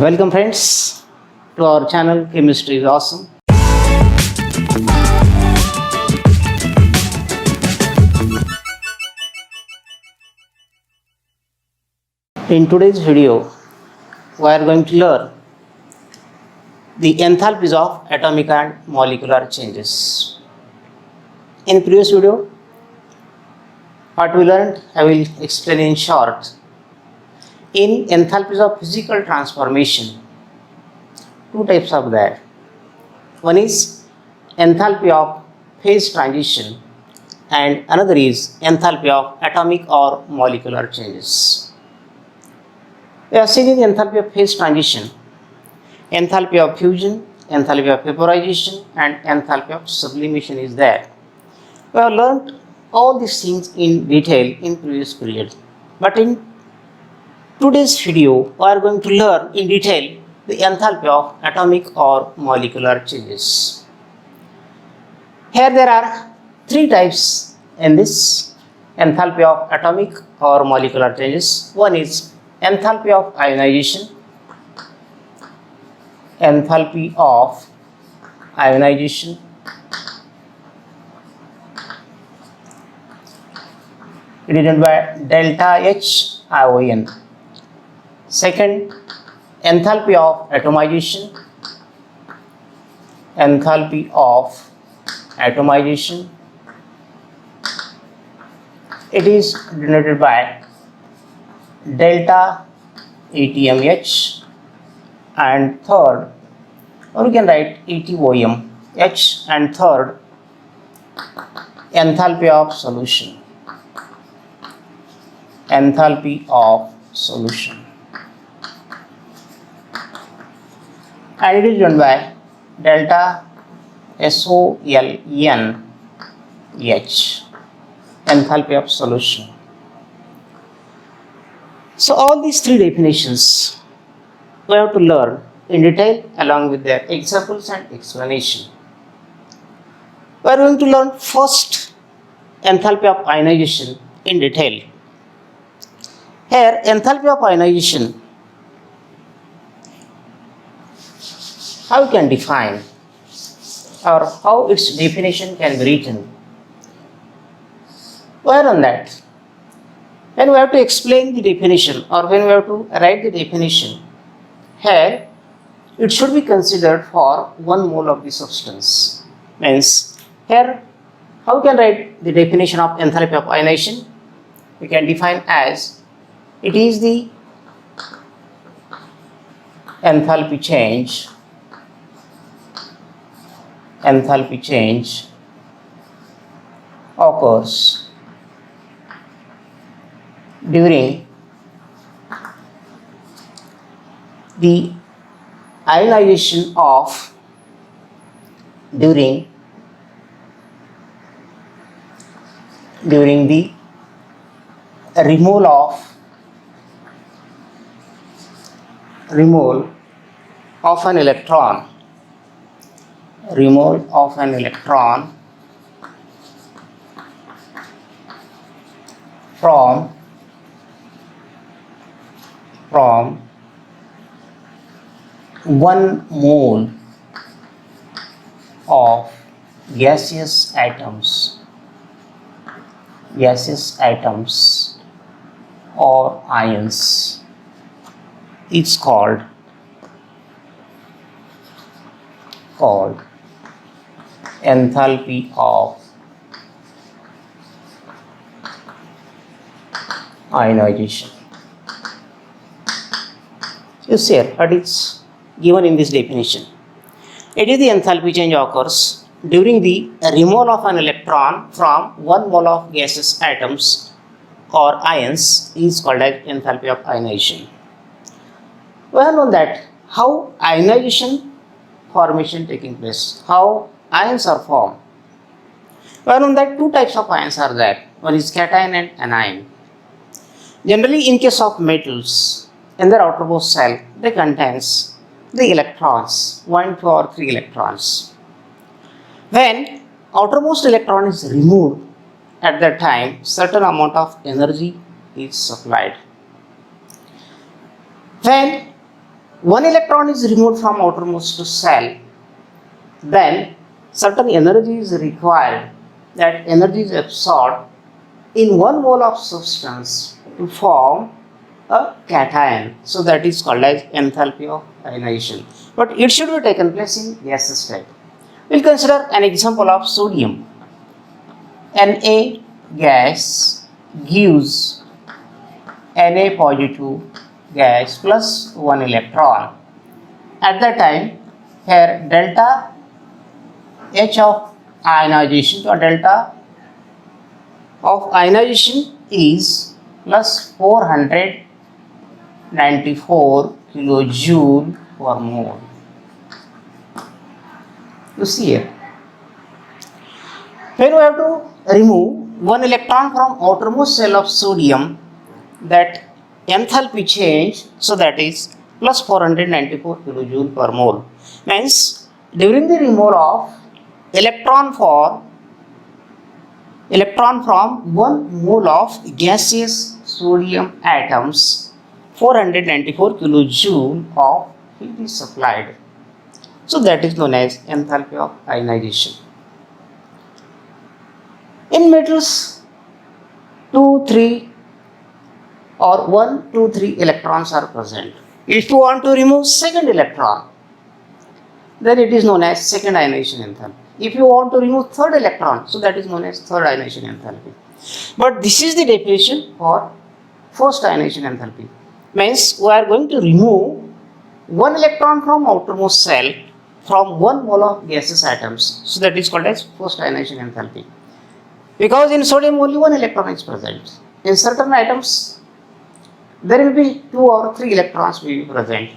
Welcome friends to our channel Chemistry is Awesome. In today's video, we are going to learn the enthalpies of atomic and molecular changes. In previous video, what we learned, I will explain in short. In enthalpies of physical transformation, two types of that. One is enthalpy of phase transition and another is enthalpy of atomic or molecular changes. We have seen in enthalpy of phase transition, enthalpy of fusion, enthalpy of vaporization and enthalpy of sublimation is there. We have learned all these things in detail in previous period. But in today's video, we are going to learn in detail the enthalpy of atomic or molecular changes. Here there are three types in this enthalpy of atomic or molecular changes. One is enthalpy of ionization, enthalpy of ionization, it is done by delta H ion. Second, enthalpy of atomization, enthalpy of atomization, it is denoted by delta ATMH, and third, or we can write ATOM H, and third, enthalpy of solution, enthalpy of solution, and it is done by delta SOLN H, enthalpy of solution. So all these three definitions we have to learn in detail along with their examples and explanation. We are going to learn first enthalpy of ionization in detail. Here enthalpy of ionization, how we can define or how its definition can be written. Where on that? When we have to explain the definition or when we have to write the definition, here it should be considered for 1 mole of the substance. Means here how we can write the definition of enthalpy of ionization? We can define as it is the enthalpy change occurs during the ionization of during the removal of an electron, from 1 mole of gaseous atoms or ions is called enthalpy of ionization. You see what is given in this definition. It is the enthalpy change occurs during the removal of an electron from 1 mole of gaseous atoms or ions is called as enthalpy of ionization. We have known that how ionization formation taking place, how ions are formed. We have known that two types of ions are there. One is cation and anion. Generally, in case of metals, in their outermost shell, they contains the electrons, 1, 2 or 3 electrons. When outermost electron is removed, at that time certain amount of energy is supplied. When one electron is removed from outermost cell, then certain energy is required. That energy is absorbed in 1 mole of substance to form a cation. So that is called as enthalpy of ionization. But it should be taken place in gaseous state. We'll consider an example of sodium. Na gas gives Na positive gas plus 1 electron. At that time, here delta H of ionization or delta of ionization is plus 494 kilojoule per mole. You see here. When we have to remove 1 electron from outermost cell of sodium, that enthalpy change, so that is plus 494 kilojoule per mole. Means during the removal of electron from 1 mole of gaseous sodium atoms, 494 kilojoule of heat is supplied. So that is known as enthalpy of ionization. In metals, 2, 3 or 1, 2, 3 electrons are present. If you want to remove second electron, then it is known as second ionization enthalpy. If you want to remove third electron, so that is known as third ionization enthalpy. But this is the definition for first ionization enthalpy. Means we are going to remove 1 electron from outermost cell from 1 mole of gaseous atoms. So that is called as first ionization enthalpy. Because in sodium only 1 electron is present. In certain atoms, there will be 2 or 3 electrons will be present.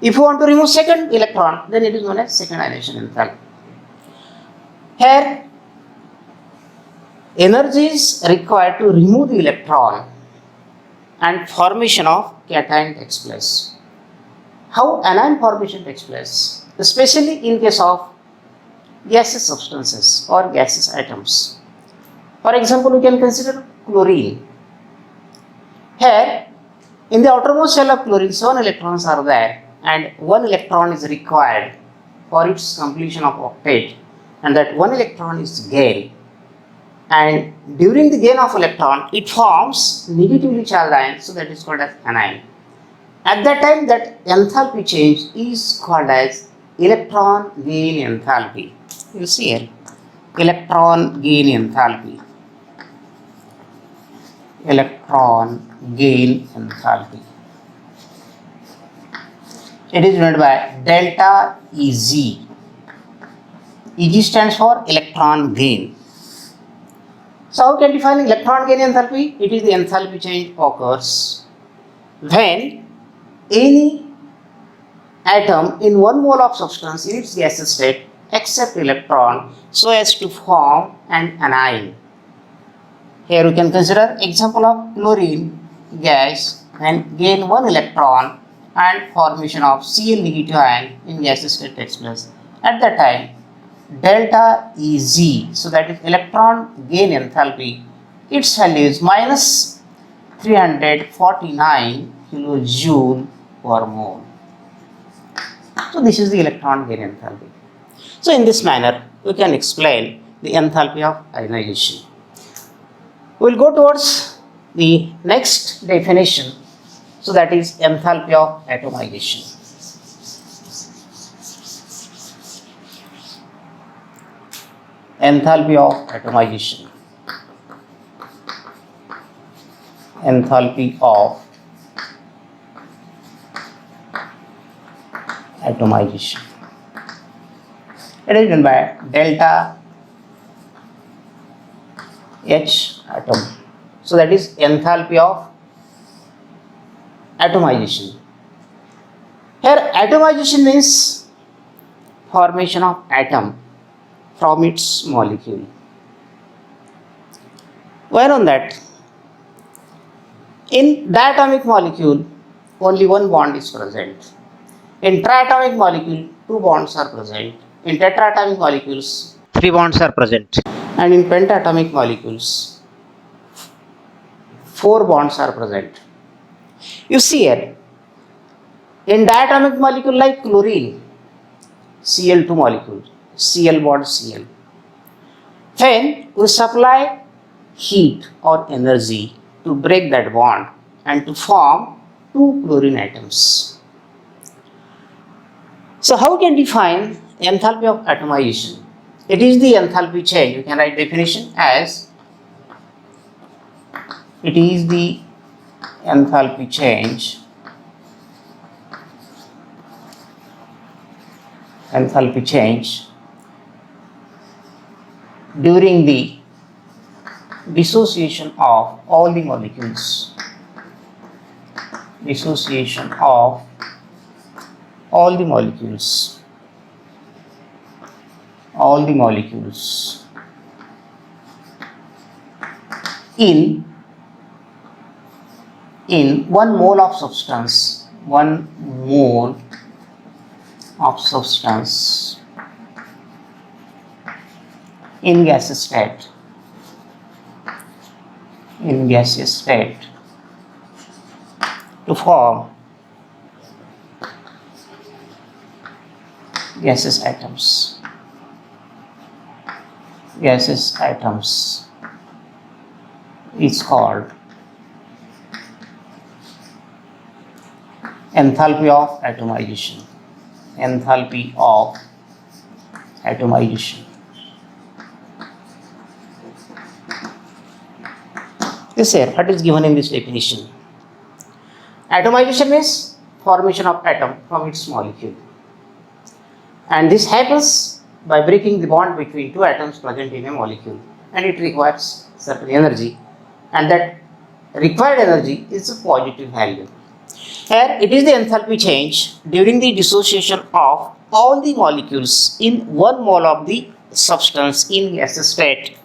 If you want to remove second electron, then it is known as second ionization enthalpy. Here, energy is required to remove the electron and formation of cation takes place. How anion formation takes place? Especially in case of gaseous substances or gaseous atoms. For example, we can consider chlorine. Here, in the outermost shell of chlorine, 7 electrons are there and 1 electron is required for its completion of octet, and that 1 electron is gained. And during the gain of electron, it forms negatively charged ion, so that is called as anion. At that time, that enthalpy change is called as electron gain enthalpy. You see here, electron gain enthalpy. Electron gain enthalpy. It is denoted by delta Eg. Eg stands for electron gain. So how can we define electron gain enthalpy? It is the enthalpy change occurs when any atom in 1 mole of substance in its gaseous state accept electron so as to form an anion. Here we can consider example of chlorine gas and gain 1 electron and formation of Cl negative ion in gaseous state takes place. At that time, delta Eg, so that is electron gain enthalpy, its value is minus 349 kilojoule per mole. So this is the electron gain enthalpy. So in this manner, we can explain the enthalpy of ionization. We will go towards the next definition, so that is enthalpy of atomization. Enthalpy of atomization. Enthalpy of atomization. It is given by delta H atom. So that is enthalpy of atomization. Here atomization means formation of atom from its molecule. Where on that? In diatomic molecule, only 1 bond is present. In triatomic molecule, 2 bonds are present. In tetraatomic molecules, 3 bonds are present. And in pentatomic molecules, 4 bonds are present. You see here, In diatomic molecule like chlorine, Cl2 molecule, Cl bond Cl. When we supply heat or energy to break that bond and to form two chlorine atoms. So how can we define enthalpy of atomization? It is the enthalpy change. You can write definition as it is the enthalpy change during the dissociation of all the molecules in 1 mole of substance, in gaseous state to form gaseous atoms is called enthalpy of atomization. This here, what is given in this definition? Atomization means formation of atom from its molecule, and this happens by breaking the bond between two atoms present in a molecule, and it requires certain energy, and that required energy is a positive value. Here it is the enthalpy change during the dissociation of all the molecules in 1 mole of the substance in gaseous state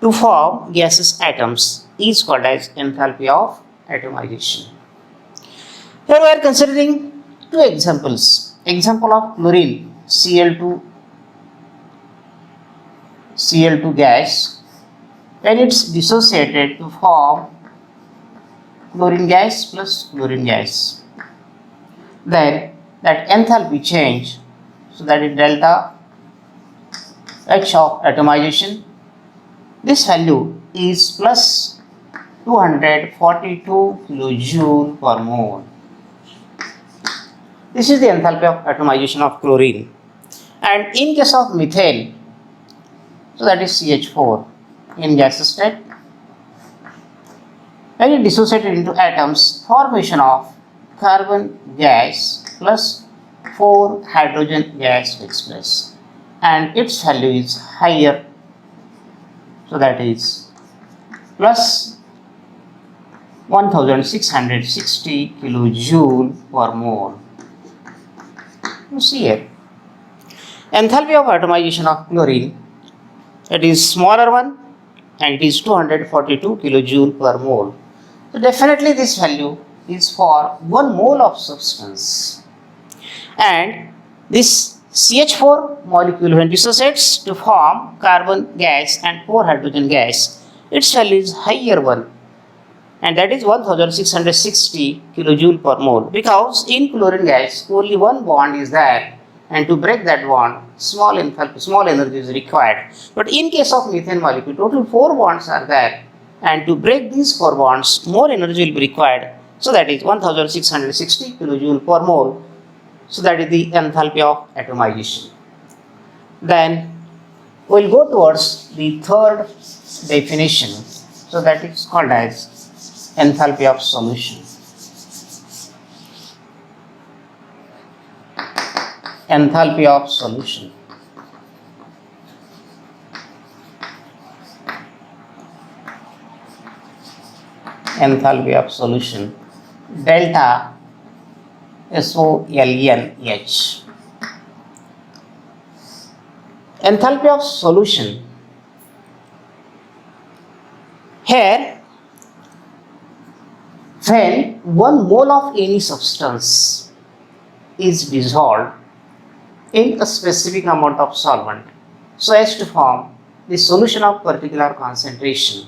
to form gaseous atoms is called as enthalpy of atomization. Here we are considering two examples. Example of chlorine, Cl2 gas, when it's dissociated to form chlorine gas plus chlorine gas, then that enthalpy change, so that is delta H of atomization, this value is plus 242 kilojoule per mole. This is the enthalpy of atomization of chlorine. And in case of methane, so that is CH4 in gaseous state, when it dissociated into atoms, formation of carbon gas plus 4 hydrogen gas takes place, and its value is higher, so that is plus 1660 kilojoule per mole. You see here, enthalpy of atomization of chlorine, it is smaller one, and it is 242 kilojoule per mole. So definitely this value is for 1 mole of substance, and this CH4 molecule when dissociates to form carbon gas and 4 hydrogen gas, its value is higher one, and that is 1660 kilojoule per mole, because in chlorine gas only one bond is there, and to break that bond small energy is required. But in case of methane molecule, total 4 bonds are there, and to break these 4 bonds more energy will be required, so that is 1660 kilojoule per mole. So that is the enthalpy of atomization. Then we will go towards the third definition, so that is called as enthalpy of solution. Enthalpy of solution. Enthalpy of solution, delta SOLNH. Enthalpy of solution, here when 1 mole of any substance is dissolved in a specific amount of solvent so as to form the solution of particular concentration,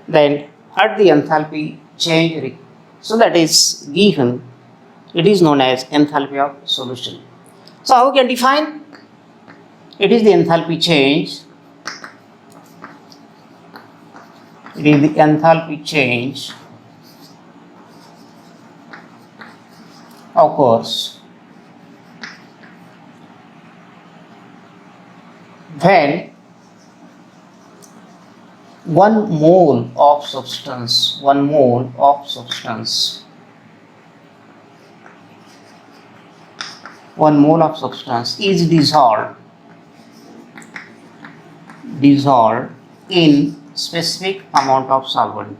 then at the enthalpy change, so that is given It is known as enthalpy of solution. So how we can define? It is the enthalpy change. It is the enthalpy change occurs when 1 mole of substance, 1 mole of substance, 1 mole of substance is dissolved in specific amount of solvent,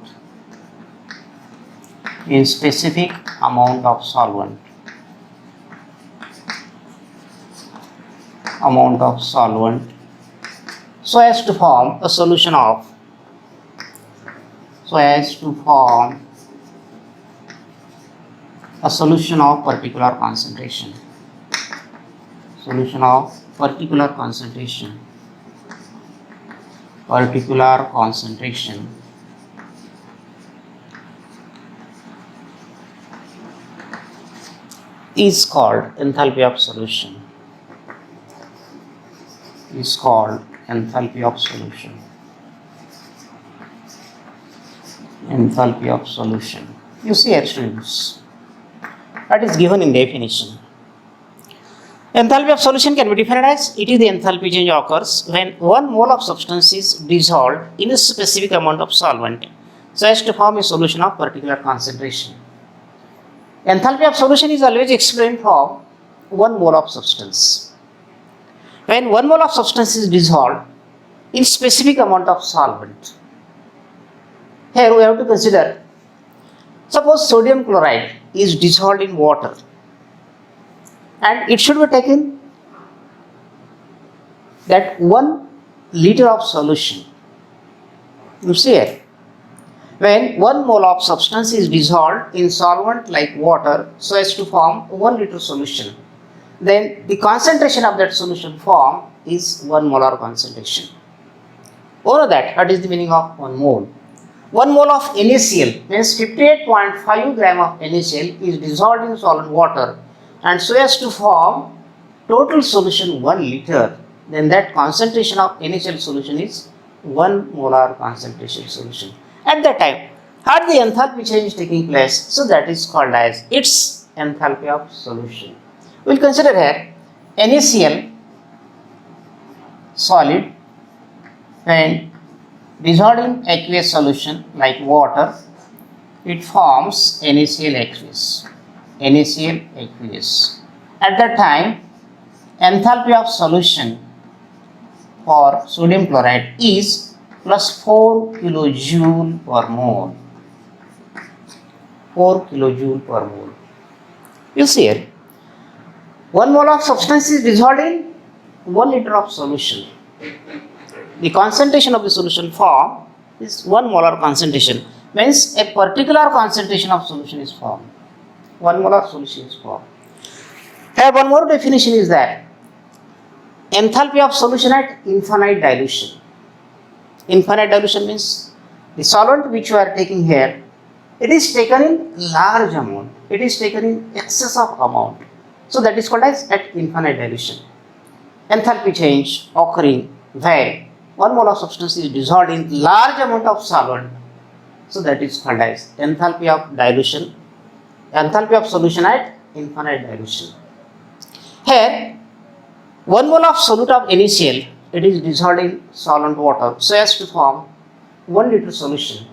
in specific amount of solvent, so as to form a solution of particular concentration, is called enthalpy of solution. Enthalpy of solution. You see here, students, that is given in definition. Enthalpy of solution can be defined as it is the enthalpy change occurs when 1 mole of substance is dissolved in a specific amount of solvent so as to form a solution of particular concentration. Enthalpy of solution is always explained from 1 mole of substance. When 1 mole of substance is dissolved in specific amount of solvent. Here we have to consider, suppose sodium chloride is dissolved in water and it should be taken that 1 liter of solution. You see here, when 1 mole of substance is dissolved in solvent like water so as to form 1 liter solution, then the concentration of that solution formed is 1 molar concentration. Over that, what is the meaning of 1 mole? 1 mole of NaCl means 58.5 gram of NaCl is dissolved in solvent water and so as to form total solution 1 liter, then that concentration of NaCl solution is 1 molar concentration solution. At that time, had the enthalpy change taking place, so that is called as its enthalpy of solution. We will consider here NaCl solid when dissolved in aqueous solution like water, it forms NaCl aqueous. At that time, enthalpy of solution for sodium chloride is plus 4 kilojoule per mole. 4 kilojoule per mole. You see here, 1 mole of substance is dissolved in 1 liter of solution. The concentration of the solution formed is 1 molar concentration, means a particular concentration of solution is formed. 1 molar solution is formed. Here one more definition is that enthalpy of solution at infinite dilution. Infinite dilution means the solvent which you are taking here, it is taken in large amount, it is taken in excess of amount. So that is called as at infinite dilution. Enthalpy change occurring where 1 mole of substance is dissolved in large amount of solvent. So that is called as enthalpy of dilution, enthalpy of solution at infinite dilution. Here 1 mole of solute of NaCl, it is dissolved in solvent water so as to form 1 liter solution.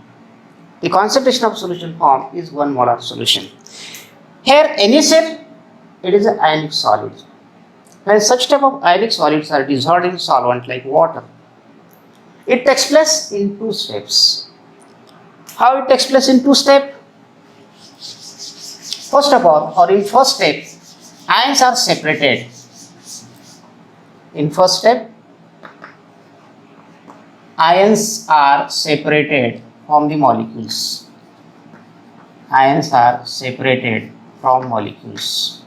The concentration of solution formed is 1 molar solution. Here NaCl, it is an ionic solid. When such type of ionic solids are dissolved in solvent like water, it takes place in 2 steps. How it takes place in 2 steps? First of all, or in first step, ions are separated. In first step, ions are separated from the molecules. Ions are separated from molecules.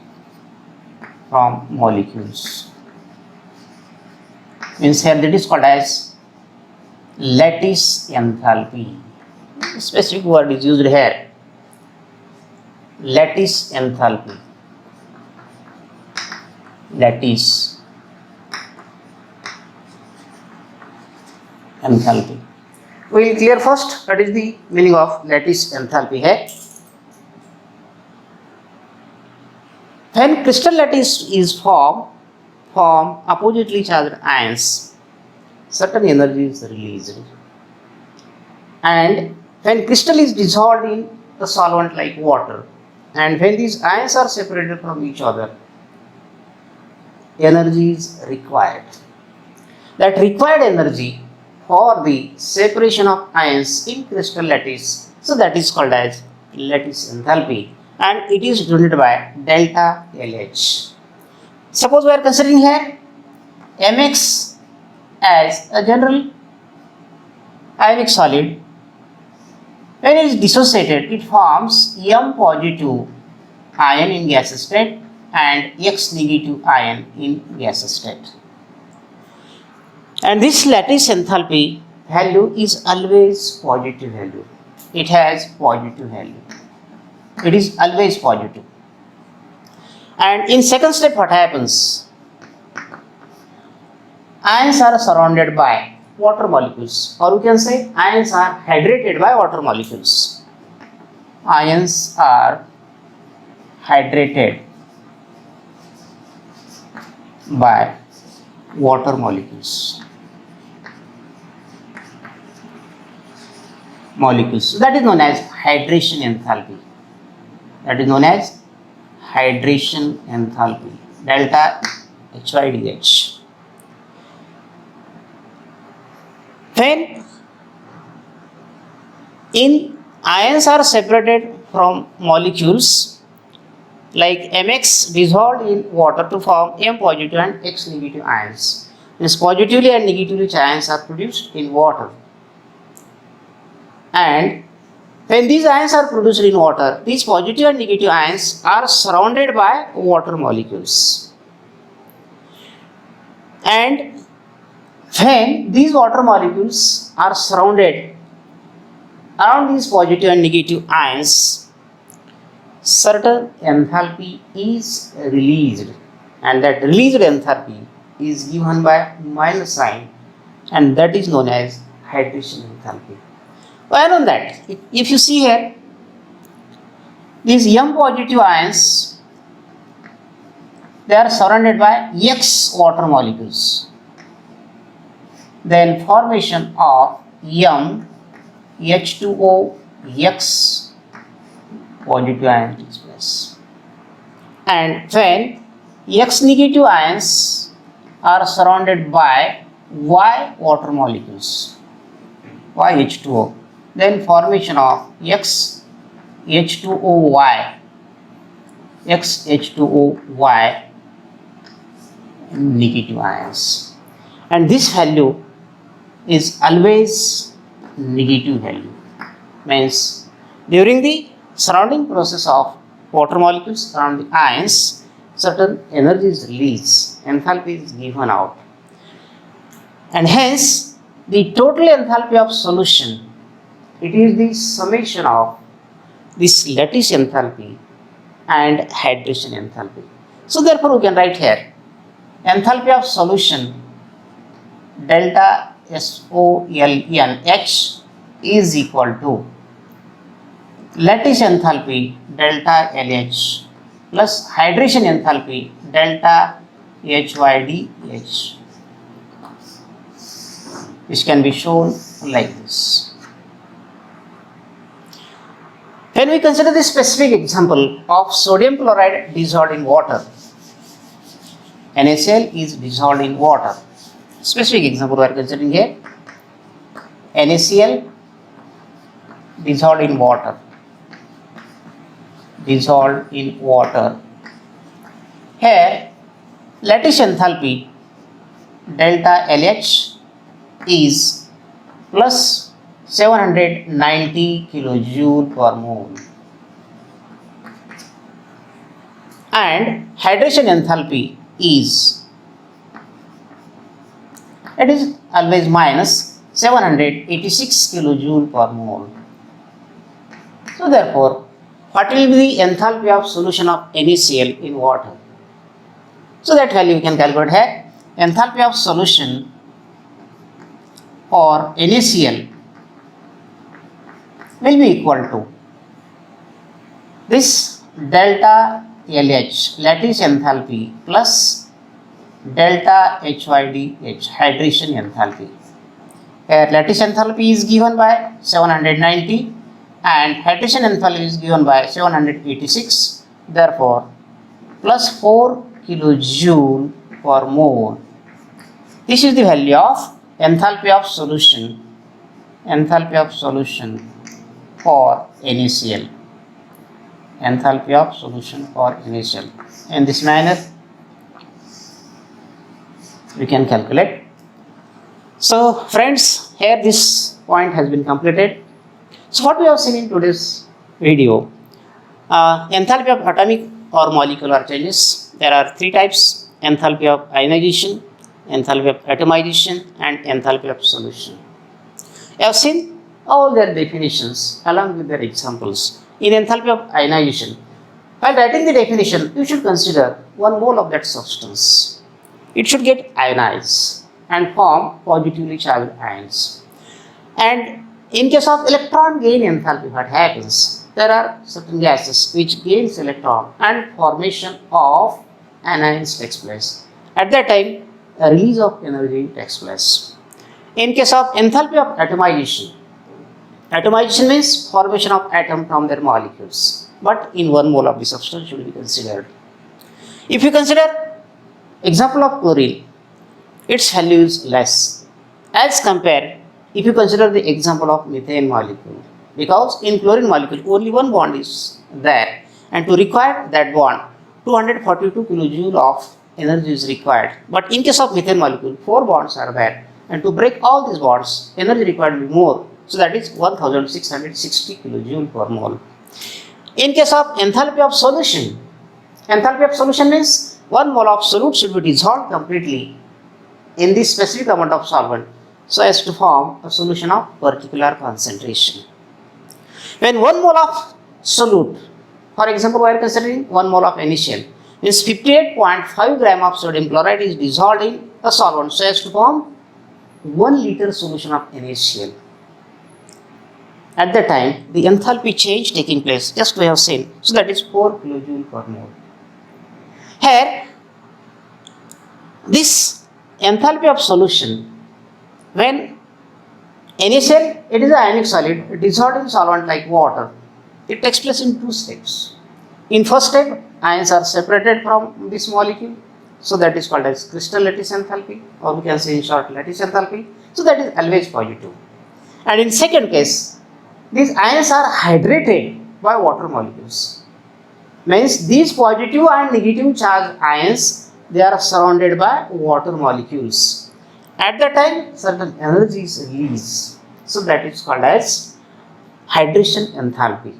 Means here that is called as lattice enthalpy. Specific word is used here. lattice enthalpy. Lattice enthalpy. We will clear first what is the meaning of lattice enthalpy है. When crystal lattice is formed from oppositely charged ions, certain energy is released. And when crystal is dissolved in a solvent like water, and when these ions are separated from each other, energy is required. That required energy for the separation of ions in crystal lattice, so that is called as lattice enthalpy, and it is denoted by delta LH. Suppose we are considering here Mx as a general ionic solid. When it is dissociated, it forms M positive ion in gas state and X negative ion in gas state. And this lattice enthalpy value is always positive value. It has positive value. It is always positive. And in second step, what happens? Ions are surrounded by water molecules, or we can say ions are hydrated by water molecules. Ions are hydrated by water molecules. That is known as hydration enthalpy. That is known as hydration enthalpy, delta HYDH. When ions are separated from molecules like Mx dissolved in water to form M positive and X negative ions. Means positively and negatively ions are produced in water. And when these ions are produced in water, these positive and negative ions are surrounded by water molecules. And when these water molecules are surrounded around these positive and negative ions, certain enthalpy is released, and that released enthalpy is given by minus sign, and that is known as hydration enthalpy. Why on that? If you see here, these M positive ions, they are surrounded by X water molecules. Then formation of M H2O X positive ion takes place. And when X negative ions are surrounded by Y water molecules, YH2O, then formation of X H2OY, X H2OY negative ions. And this value is always negative value. Means during the surrounding process of water molecules around the ions, certain energy is released, enthalpy is given out. And hence, the total enthalpy of solution, it is the summation of this lattice enthalpy and hydration enthalpy. So therefore, we can write here, enthalpy of solution delta SOLNH is equal to lattice enthalpy delta LH plus hydration enthalpy delta HYDH, which can be shown like this. When we consider the specific example of sodium chloride dissolved in water, NaCl is dissolved in water. Specific example we are considering here, NaCl dissolved in water. Here, lattice enthalpy delta LH is plus 790 kilojoule per mole, and hydration enthalpy is, it is always minus 786 kilojoule per mole. So therefore, what will be the enthalpy of solution of NaCl in water? So that value we can calculate here. Enthalpy of solution for NaCl will be equal to this delta LH, lattice enthalpy, plus delta HYDH, hydration enthalpy. Here lattice enthalpy is given by 790 and hydration enthalpy is given by 786. Therefore, plus 4 kilojoule per mole. This is the value of enthalpy of solution for NaCl. Enthalpy of solution for NaCl. In this manner, we can calculate. So, friends, here this point has been completed. So, what we have seen in today's video, enthalpy of atomic or molecular changes. There are three types: enthalpy of ionization, enthalpy of atomization, and enthalpy of solution. You have seen all their definitions along with their examples. In enthalpy of ionization, while writing the definition, you should consider 1 mole of that substance. It should get ionized and form positively charged ions. And in case of electron gain enthalpy, what happens? There are certain gases which gains electron and formation of anions takes place. At that time, a release of energy takes place. In case of enthalpy of atomization, atomization means formation of atom from their molecules, but in 1 mole of the substance should be considered. If you consider example of chlorine, its value is less as compared if you consider the example of methane molecule, because in chlorine molecule only 1 bond is there, and to require that bond 242 kilojoule of energy is required. But in case of methane molecule 4 bonds are there, and to break all these bonds energy required will be more, so that is 1660 kilojoule per mole. In case of enthalpy of solution, enthalpy of solution means 1 mole of solute should be dissolved completely in this specific amount of solvent so as to form a solution of particular concentration. When 1 mole of solute, for example, we are considering 1 mole of NaCl, means 58.5 gram of sodium chloride is dissolved in a solvent so as to form 1 liter solution of NaCl. At that time, the enthalpy change taking place, just we have seen, so that is 4 kilojoule per mole. Here, this enthalpy of solution, when NaCl, it is an ionic solid dissolved in solvent like water, it takes place in 2 steps. In first step, ions are separated from this molecule, so that is called as crystal lattice enthalpy, or we can say in short lattice enthalpy, so that is always positive. And in second case, these ions are hydrated by water molecules. Means these positive and negative charged ions, they are surrounded by water molecules. At that time, certain energy is released. So that is called as hydration enthalpy.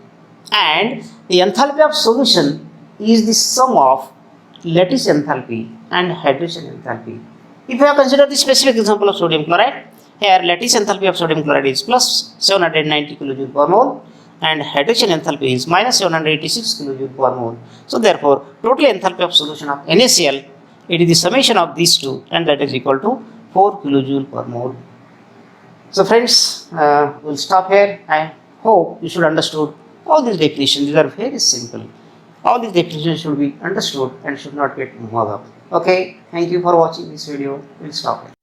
And the enthalpy of solution is the sum of lattice enthalpy and hydration enthalpy. If you have considered the specific example of sodium chloride, here lattice enthalpy of sodium chloride is plus 790 kilojoule per mole and hydration enthalpy is minus 786 kilojoule per mole. So therefore, total enthalpy of solution of NaCl, it is the summation of these two, and that is equal to 4 kilojoule per mole. So friends, we'll stop here. I hope you should understood all these definitions. These are very simple. All these definitions should be understood and should not get mugged up. Okay, thank you for watching this video. We'll stop here.